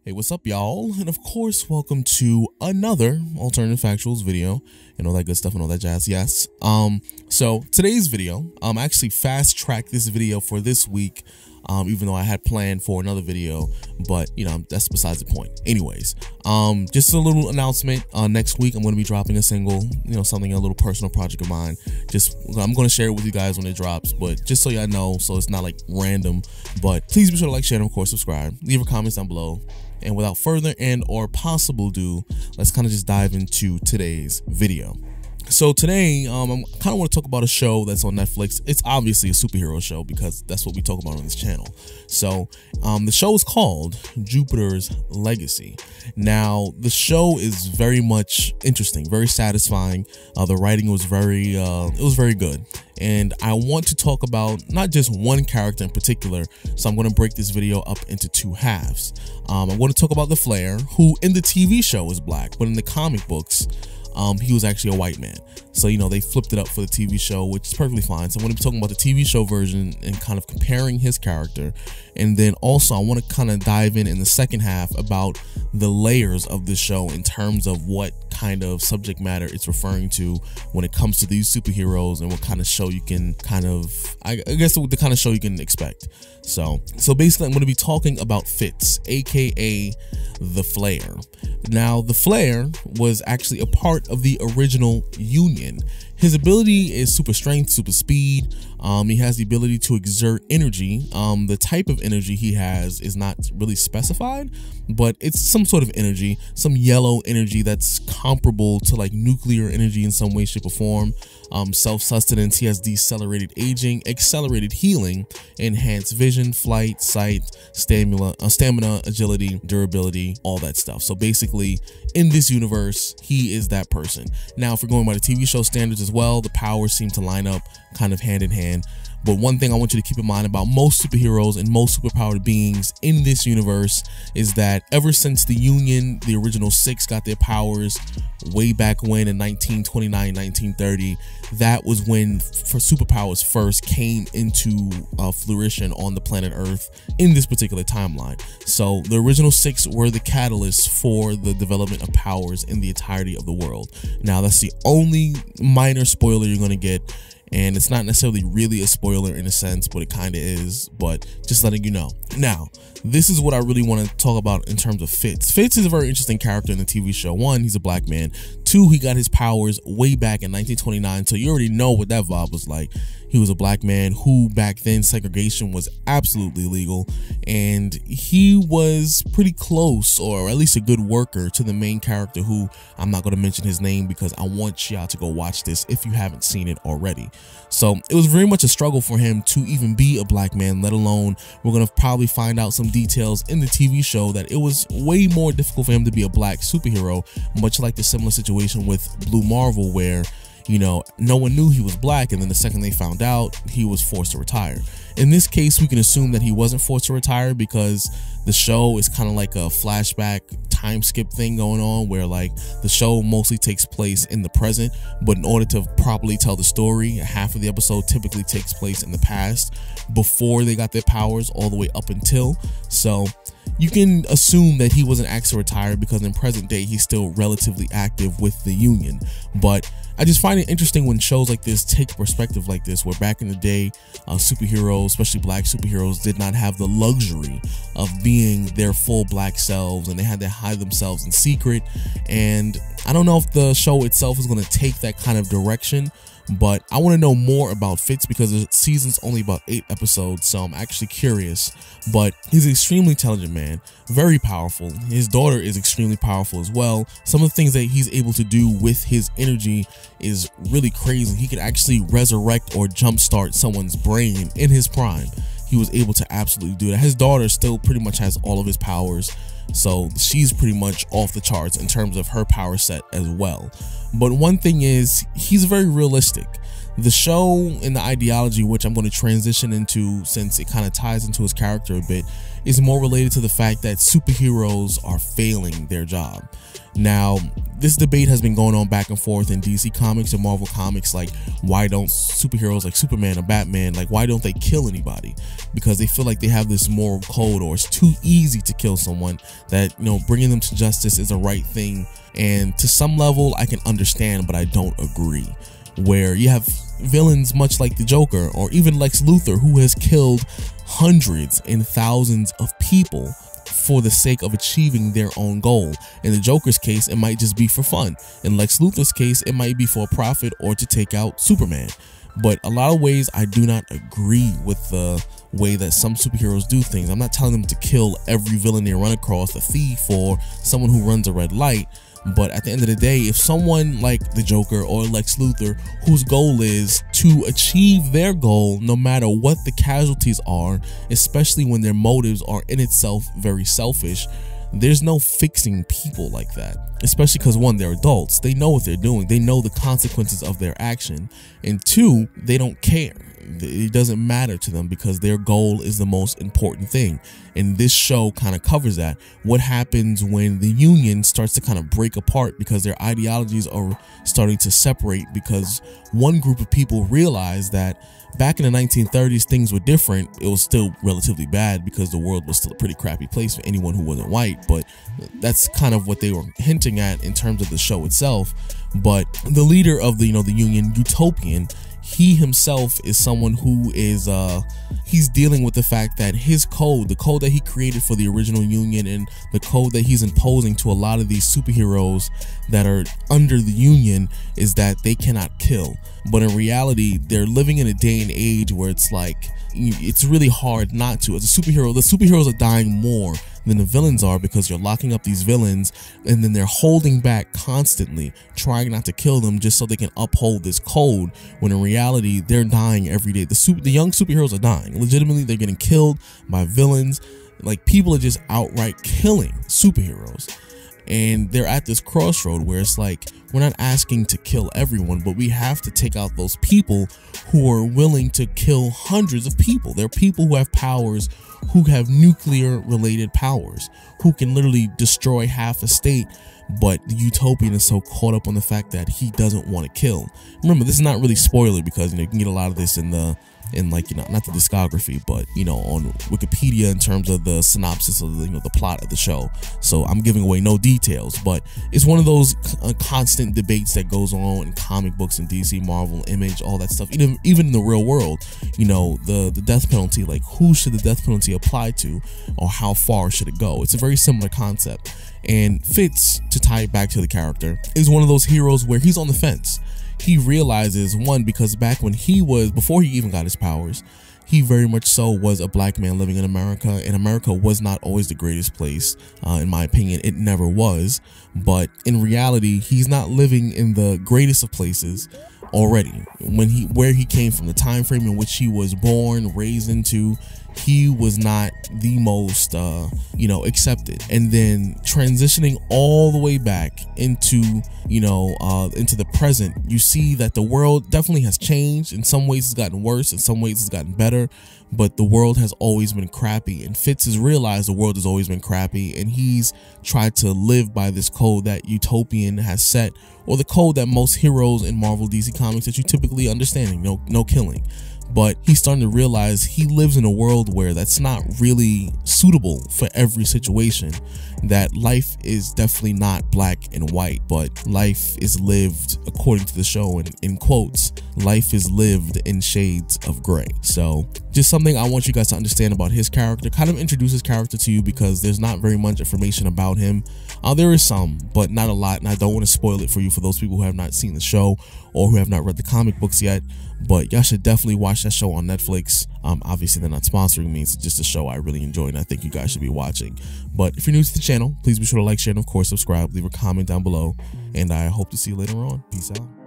Hey, what's up, y'all? And of course, welcome to another alternative factuals video and all that good stuff and all that jazz. Yes. So today's video, I actually fast-tracked this video for this week, even though I had planned for another video, but you know, that's besides the point. Anyways, just a little announcement. Next week I'm going to be dropping a single, something, a little personal project of mine. I'm going to share it with you guys when it drops, but just so y'all know, so it's not like random. But please be sure to like, share, and of course subscribe. Leave your comments down below. And without further and or possible ado, let's kind of just dive into today's video. So today, I kind of want to talk about a show that's on Netflix. It's obviously a superhero show because that's what we talk about on this channel. So the show is called Jupiter's Legacy. Now, the show is very much interesting, very satisfying. The writing was very good. And I want to talk about not just one character in particular, so I'm going to break this video up into two halves. I'm going to talk about the Flare, who in the TV show is black, but in the comic books, he was actually a white man. So, they flipped it up for the TV show, which is perfectly fine. So I'm going to be talking about the TV show version and kind of comparing his character. And then also I want to kind of dive in the second half about the layers of this show in terms of what kind of subject matter it's referring to when it comes to these superheroes and what kind of show you can I guess the kind of show you can expect. So basically I'm going to be talking about Fitz, aka the Flare. Now, the Flare was actually a part of the original Union. His ability is super strength, super speed. He has the ability to exert energy. The type of energy he has is not really specified, but it's some sort of energy, some yellow energy that's comparable to like nuclear energy in some way, shape, or form. Self-sustenance, he has decelerated aging, accelerated healing, enhanced vision, flight, sight, stamina, agility, durability, all that stuff. So basically, in this universe, he is that person. Now, if we're going by the TV show standards as well, the powers seem to line up kind of hand in hand. But one thing I want you to keep in mind about most superheroes and most superpowered beings in this universe is that ever since the Union, the original six, got their powers way back when in 1929, 1930, that was when superpowers first came into fruition on the planet Earth in this particular timeline. So the original six were the catalyst for the development of powers in the entirety of the world. Now, that's the only minor spoiler you're going to get. And it's not necessarily really a spoiler in a sense, but it kind of is, but just letting you know. Now, this is what I really want to talk about in terms of Fitz. Fitz is a very interesting character in the TV show. One, he's a black man. Two, he got his powers way back in 1929, so you already know what that vibe was like. He was a black man who back then segregation was absolutely legal, and he was pretty close, or at least a good worker, to the main character, who I'm not going to mention his name because I want y'all to go watch this if you haven't seen it already. So it was very much a struggle for him to even be a black man, let alone we're going to probably find out some details in the TV show that it was way more difficult for him to be a black superhero, much like the similar situation with Blue Marvel, where no one knew he was black, and then the second they found out, he was forced to retire. In this case, we can assume that he wasn't forced to retire because the show is kind of like a flashback time skip thing going on, where like the show mostly takes place in the present, but in order to properly tell the story, half of the episode typically takes place in the past before they got their powers all the way up until. So you can assume that he wasn't asked to retire because in present day he's still relatively active with the Union. But I just find it interesting when shows like this take a perspective like this, where back in the day, superheroes, especially black superheroes, did not have the luxury of being their full black selves, and they had to hide themselves in secret. And I don't know if the show itself is going to take that kind of direction, but I want to know more about Fitz because the season's only about 8 episodes, so I'm actually curious. But he's an extremely intelligent man, very powerful. His daughter is extremely powerful as well. Some of the things that he's able to do with his energy is really crazy. He could actually resurrect or jumpstart someone's brain in his prime. He was able to absolutely do that. His daughter still pretty much has all of his powers, so she's pretty much off the charts in terms of her power set as well. But one thing is, he's very realistic. The show and the ideology, which I'm going to transition into since it kind of ties into his character a bit, is more related to the fact that superheroes are failing their job. Now, this debate has been going on back and forth in DC Comics and Marvel Comics, like, why don't superheroes like Superman or Batman, like, why don't they kill anybody? Because they feel like they have this moral code, or it's too easy to kill someone, that, you know, bringing them to justice is the right thing. And to some level, I can understand, but I don't agree. Where you have villains much like the Joker, or even Lex Luthor, who has killed hundreds and thousands of people for the sake of achieving their own goal. In the Joker's case, it might just be for fun. In Lex Luthor's case, it might be for a profit or to take out Superman. But a lot of ways, I do not agree with the way that some superheroes do things. I'm not telling them to kill every villain they run across, a thief or someone who runs a red light. But at the end of the day, if someone like the Joker or Lex Luthor, whose goal is to achieve their goal no matter what the casualties are, especially when their motives are in itself very selfish, there's no fixing people like that. Especially because, one, they're adults, they know what they're doing, they know the consequences of their action, and two, they don't care. It doesn't matter to them because their goal is the most important thing. And this show kind of covers that. What happens when the Union starts to kind of break apart because their ideologies are starting to separate, because one group of people realize that back in the 1930s things were different. It was still relatively bad because the world was still a pretty crappy place for anyone who wasn't white, but that's kind of what they were hinting at in terms of the show itself. But the leader of the Union, Utopian, he himself is someone who is he's dealing with the fact that his code, the code that he created for the original Union, and the code that he's imposing to a lot of these superheroes that are under the Union, is that they cannot kill. But in reality, they're living in a day and age where it's like, it's really hard not to. As a superhero, the superheroes are dying more than the villains are, because you're locking up these villains and then they're holding back constantly, trying not to kill them just so they can uphold this code, when in reality they're dying every day. The young superheroes are dying. Legitimately, they're getting killed by villains. Like, people are just outright killing superheroes. And they're at this crossroad where it's like, we're not asking to kill everyone, but we have to take out those people who are willing to kill hundreds of people. There are people who have powers, who have nuclear related powers, who can literally destroy half a state. But the Utopian is so caught up on the fact that he doesn't want to kill. Remember, this is not really spoiler, because you can get a lot of this in the not the discography, but on Wikipedia in terms of the synopsis of the plot of the show. So I'm giving away no details, but it's one of those constant debates that goes on in comic books and DC, Marvel, Image, all that stuff. Even in the real world, the death penalty, like, who should the death penalty apply to, or how far should it go? It's a very similar concept. And Fitz, to tie it back to the character, is one of those heroes where he's on the fence. He realizes, one, because back when before he even got his powers, he very much so was a black man living in America, and America was not always the greatest place. In my opinion, it never was. But in reality, he's not living in the greatest of places already. Where he came from, the time frame in which he was born, raised into, he was not the most accepted. And then transitioning all the way back into the present, you see that the world definitely has changed. In some ways it's gotten worse, in some ways it's gotten better, but the world has always been crappy, and Fitz has realized the world has always been crappy, and he's tried to live by this code that Utopian has set, or the code that most heroes in Marvel, DC Comics that you typically understand, no killing. But he's starting to realize he lives in a world where that's not really suitable for every situation, that life is definitely not black and white, but life is lived, according to the show, and in quotes, life is lived in shades of gray. So just something I want you guys to understand about his character, kind of introduce his character to you, because there's not very much information about him. There is some, but not a lot, and I don't want to spoil it for you for those people who have not seen the show or who have not read the comic books yet. But y'all should definitely watch that show on Netflix. Obviously they're not sponsoring me, it's just a show I really enjoy and I think you guys should be watching. But if you're new to the channel, please be sure to like, share, and of course subscribe. Leave a comment down below, and I hope to see you later on. Peace out.